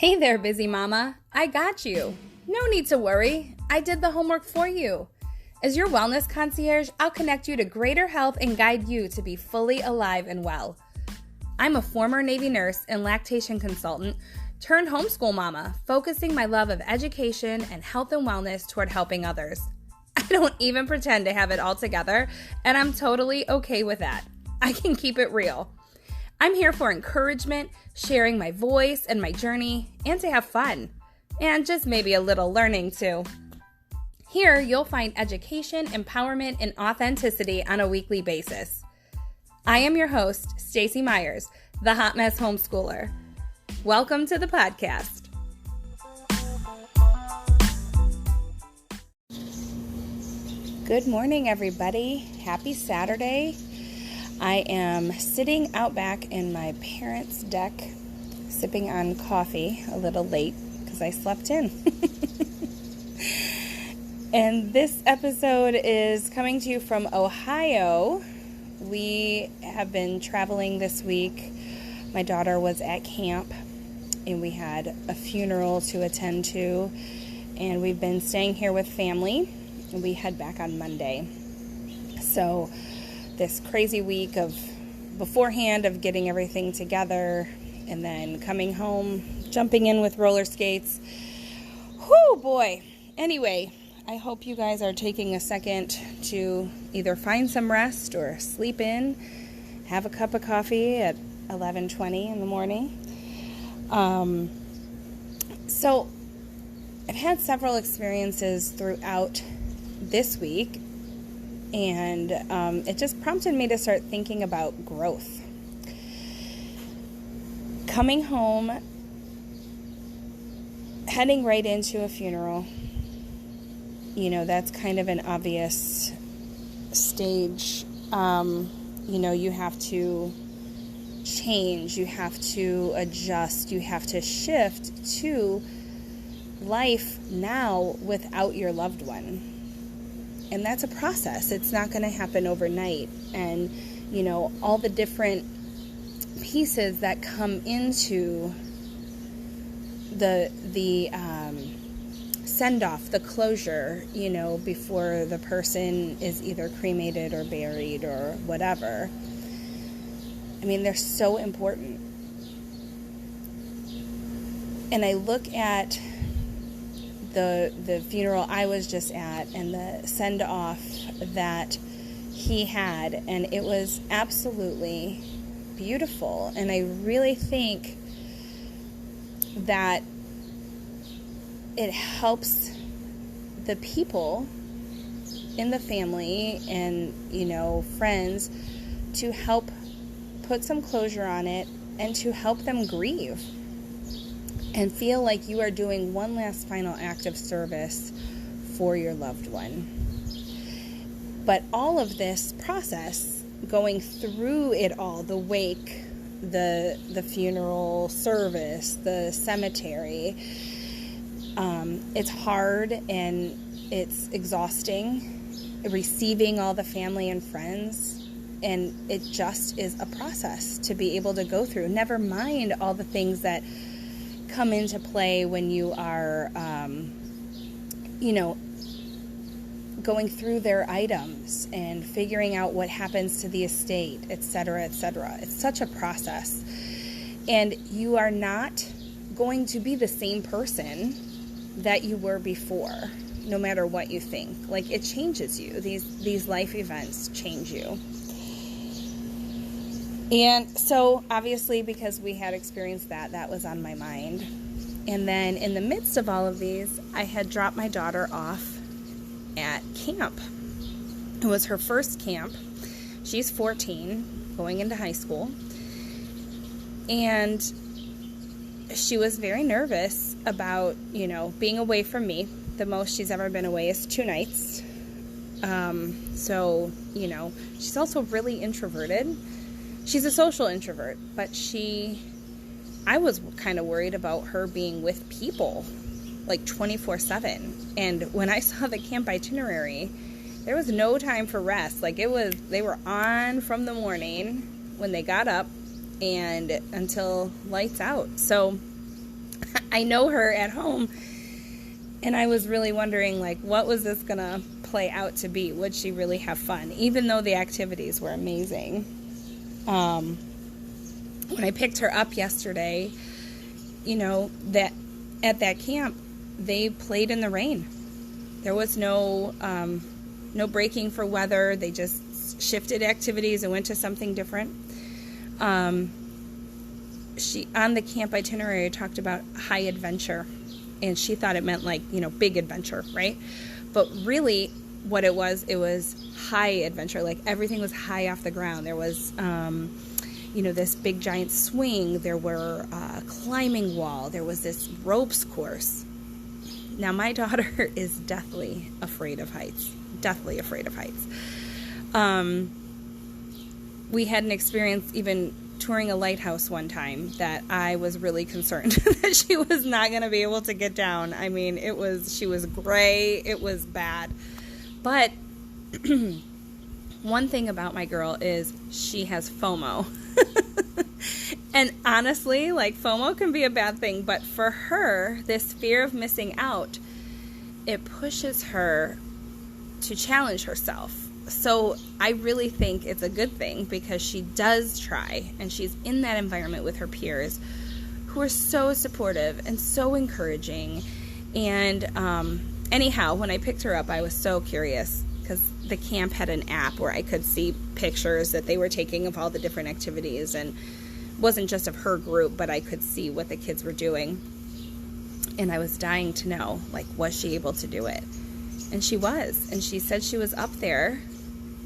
Hey there, busy mama. I got you. No need to worry. I did the homework for you. As your wellness concierge, I'll connect you to greater health and guide you to be fully alive and well. I'm a former Navy nurse and lactation consultant turned homeschool mama, focusing my love of education and health and wellness toward helping others. I don't even pretend to have it all together, and I'm totally okay with that. I can keep it real. I'm here for encouragement, sharing my voice and my journey, and to have fun. And just maybe a little learning too. Here, you'll find education, empowerment, and authenticity on a weekly basis. I am your host, Stacey Myers, the Hot Mess Homeschooler. Welcome to the podcast. Good morning, everybody. Happy Saturday. I am sitting out back in my parents' deck, sipping on coffee, a little late because I slept in. And this episode is coming to you from Ohio. We have been traveling this week. My daughter was at camp, and we had a funeral to attend to, and we've been staying here with family, and we head back on Monday. So this crazy week of beforehand of getting everything together and then coming home, jumping in with roller skates. Whoo, boy. Anyway, I hope you guys are taking a second to either find some rest or sleep in, have a cup of coffee at 11:20 in the morning. So I've had several experiences throughout this week, and it just prompted me to start thinking about growth. Coming home, heading right into a funeral, that's kind of an obvious stage. You have to change, you have to adjust, you have to shift to life now without your loved one. And that's a process. It's not going to happen overnight. And, all the different pieces that come into the send-off, the closure, before the person is either cremated or buried or whatever. I mean, they're so important. And I look at the funeral I was just at and the send-off that he had, and it was absolutely beautiful. And I really think that it helps the people in the family and, friends to help put some closure on it and to help them grieve and feel like you are doing one last final act of service for your loved one. But all of this process, going through it all, the wake, the funeral service, the cemetery, it's hard and it's exhausting, receiving all the family and friends, and it just is a process to be able to go through. Never mind all the things that come into play when you are, going through their items and figuring out what happens to the estate, etc., etc. It's such a process. And you are not going to be the same person that you were before, no matter what you think. Like, it changes you. These life events change you. And so, obviously, because we had experienced that was on my mind. And then, in the midst of all of these, I had dropped my daughter off at camp. It was her first camp. She's 14, going into high school. And she was very nervous about, being away from me. The most she's ever been away is 2 nights. So, she's also really introverted. She's a social introvert, but I was kind of worried about her being with people like 24/7. And when I saw the camp itinerary, there was no time for rest. Like, they were on from the morning when they got up and until lights out. So I know her at home, and I was really wondering, like, what was this going to play out to be? Would she really have fun? Even though the activities were amazing. When I picked her up yesterday, you know, that at that camp, they played in the rain. There was no breaking for weather. They just shifted activities and went to something different. She, on the camp itinerary, talked about high adventure, and she thought it meant, like, you know, big adventure, right? But really what it was high adventure. Like, everything was high off the ground. There was, you know, this big giant swing. There were a climbing wall. There was this ropes course. Now, my daughter is deathly afraid of heights. Deathly afraid of heights. We had an experience even touring a lighthouse one time that I was really concerned that she was not going to be able to get down. I mean, she was gray. It was bad. But one thing about my girl is she has FOMO. And honestly, like, FOMO can be a bad thing, but for her, this fear of missing out, it pushes her to challenge herself. So I really think it's a good thing, because she does try, and she's in that environment with her peers who are so supportive and so encouraging. And anyhow, when I picked her up, I was so curious, because the camp had an app where I could see pictures that they were taking of all the different activities, and it wasn't just of her group, but I could see what the kids were doing. And I was dying to know, like, was she able to do it? And she was. And she said she was up there,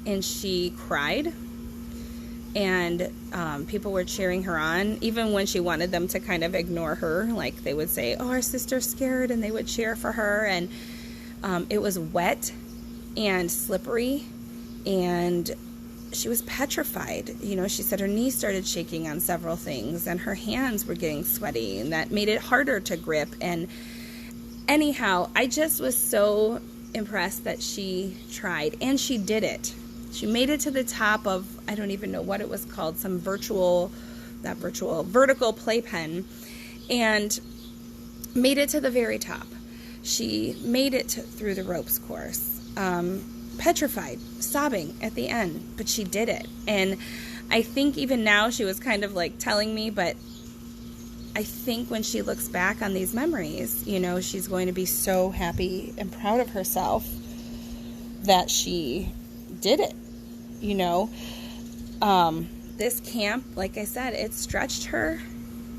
and she cried, and people were cheering her on, even when she wanted them to kind of ignore her. Like, they would say, "Oh, our sister's scared," and they would cheer for her. And it was wet and slippery, and she was petrified. You know, she said her knees started shaking on several things, and her hands were getting sweaty, and that made it harder to grip. And anyhow, I just was so impressed that she tried, and she did it. She made it to the top of, I don't even know what it was called, some vertical playpen, and made it to the very top. She made it through the ropes course, petrified, sobbing at the end, but she did it. And I think even now she was kind of like telling me, but I think when she looks back on these memories, you know, she's going to be so happy and proud of herself that she did it, you know. This camp, like I said, it stretched her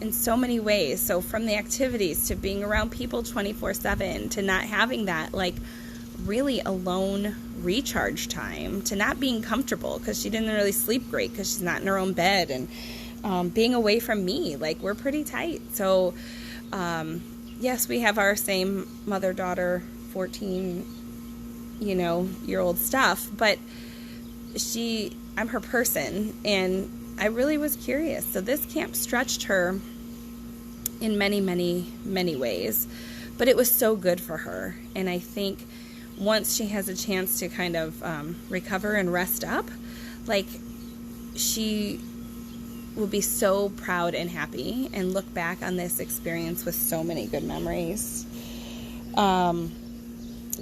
in so many ways. So from the activities to being around people 24/7 to not having that, like, really alone recharge time, to not being comfortable because she didn't really sleep great because she's not in her own bed, and being away from me. Like, we're pretty tight. So yes, we have our same mother-daughter 14 year old stuff, but I'm her person, and I really was curious. So this camp stretched her in many, many, many ways, but it was so good for her. And I think once she has a chance to kind of recover and rest up, like, she will be so proud and happy and look back on this experience with so many good memories.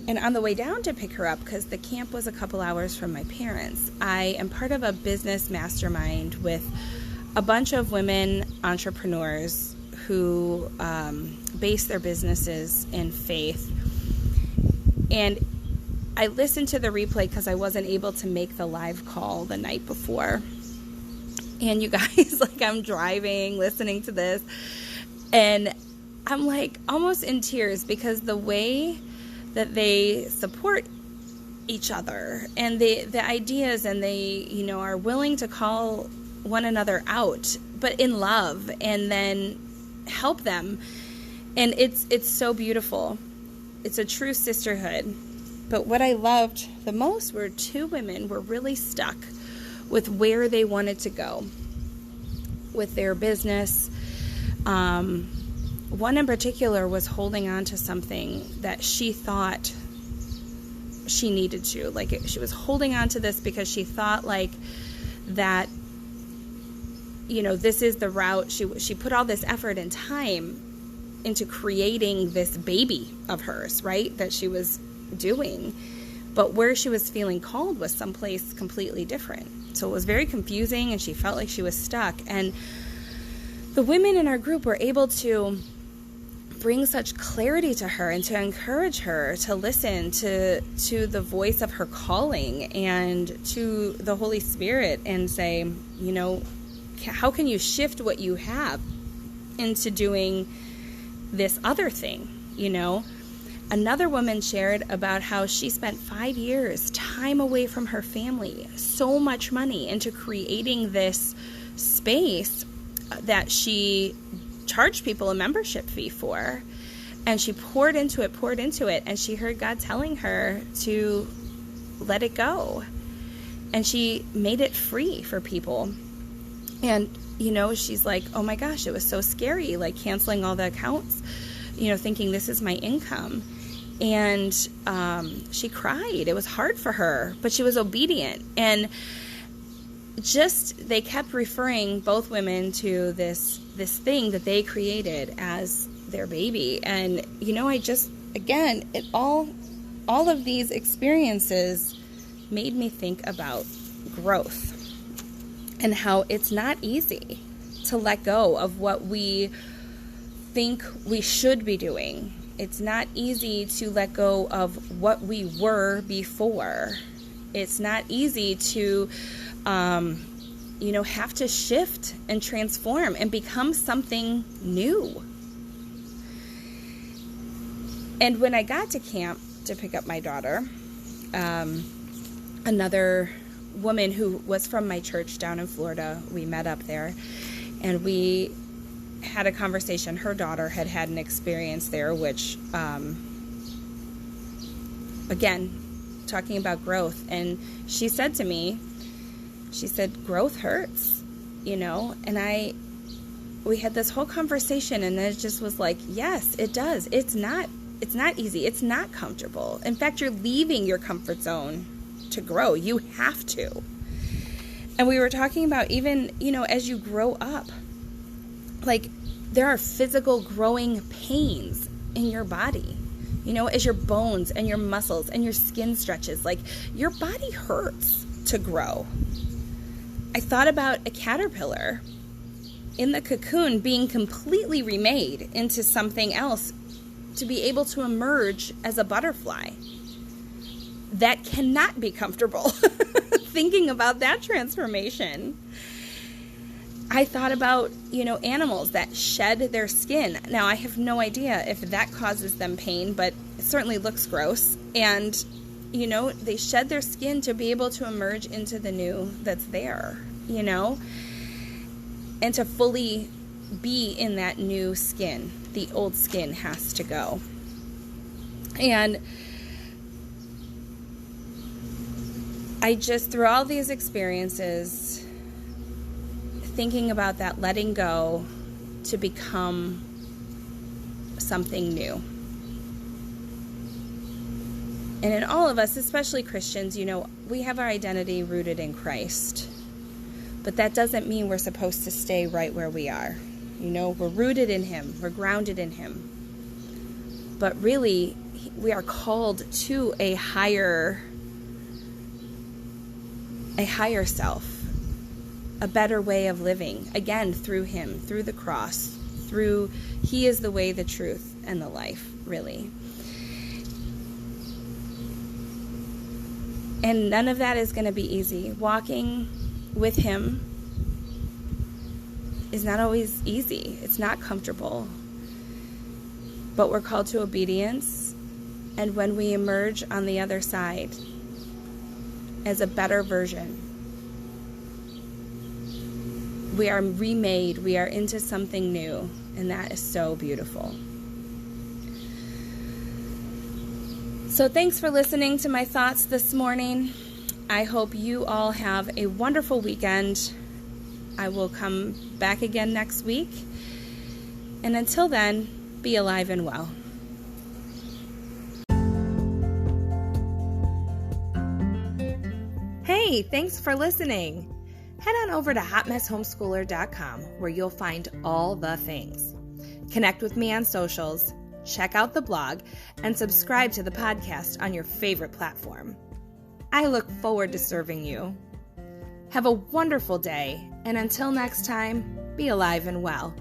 And on the way down to pick her up, because the camp was a couple hours from my parents, I am part of a business mastermind with a bunch of women entrepreneurs who base their businesses in faith. And I listened to the replay because I wasn't able to make the live call the night before. And you guys, like, I'm driving, listening to this, and I'm like almost in tears, because the way that they support each other and the ideas, and they, are willing to call one another out, but in love, and then help them. And it's so beautiful. It's a true sisterhood. But what I loved the most were two women were really stuck with where they wanted to go with their business. One in particular was holding on to something that she thought she needed to. Like, she was holding on to this because she thought, like, that, this is the route. She put all this effort and time into creating this baby of hers, right, that she was doing. But where she was feeling called was someplace completely different. So it was very confusing, and she felt like she was stuck. And the women in our group were able to bring such clarity to her and to encourage her to listen to the voice of her calling and to the Holy Spirit and say, you know, how can you shift what you have into doing this other thing, you know? Another woman shared about how she spent 5 years, time away from her family, so much money into creating this space that she charged people a membership fee for. And she poured into it, and she heard God telling her to let it go. And she made it free for people. And, you know, she's like, oh my gosh, it was so scary, like canceling all the accounts, you know, thinking this is my income. And she cried. It was hard for her, but she was obedient. And they kept referring, both women, to this thing that they created as their baby. And, you know, all of these experiences made me think about growth and how it's not easy to let go of what we think we should be doing. It's not easy to let go of what we were before. It's not easy to, have to shift and transform and become something new. And when I got to camp to pick up my daughter, another woman who was from my church down in Florida, we met up there, and we had a conversation. Her daughter had an experience there, which, again, talking about growth. And she said to me, growth hurts, you know, and we had this whole conversation, and it just was like, yes, it does. It's not easy. It's not comfortable. In fact, you're leaving your comfort zone to grow. You have to. And we were talking about, even, you know, as you grow up, like, there are physical growing pains in your body, you know, as your bones and your muscles and your skin stretches, like, your body hurts to grow. I thought about a caterpillar in the cocoon being completely remade into something else to be able to emerge as a butterfly. That cannot be comfortable. Thinking about that transformation. I thought about, you know, animals that shed their skin. Now, I have no idea if that causes them pain, but it certainly looks gross. And, you know, they shed their skin to be able to emerge into the new that's there, you know, and to fully be in that new skin. The old skin has to go. And I just, through all these experiences, thinking about that letting go to become something new. And in all of us, especially Christians, you know, we have our identity rooted in Christ. But that doesn't mean we're supposed to stay right where we are. You know, we're rooted in Him. We're grounded in Him. But really, we are called to a higher self, a better way of living, again, through Him, through the cross, He is the way, the truth, and the life, really. And none of that is going to be easy. Walking with Him is not always easy. It's not comfortable. But we're called to obedience, and when we emerge on the other side as a better version, we are remade, we are into something new, and that is so beautiful. So thanks for listening to my thoughts this morning. I hope you all have a wonderful weekend. I will come back again next week. And until then, be alive and well. Hey, thanks for listening. Head on over to hotmesshomeschooler.com, where you'll find all the things. Connect with me on socials, check out the blog, and subscribe to the podcast on your favorite platform. I look forward to serving you. Have a wonderful day, and until next time, be alive and well.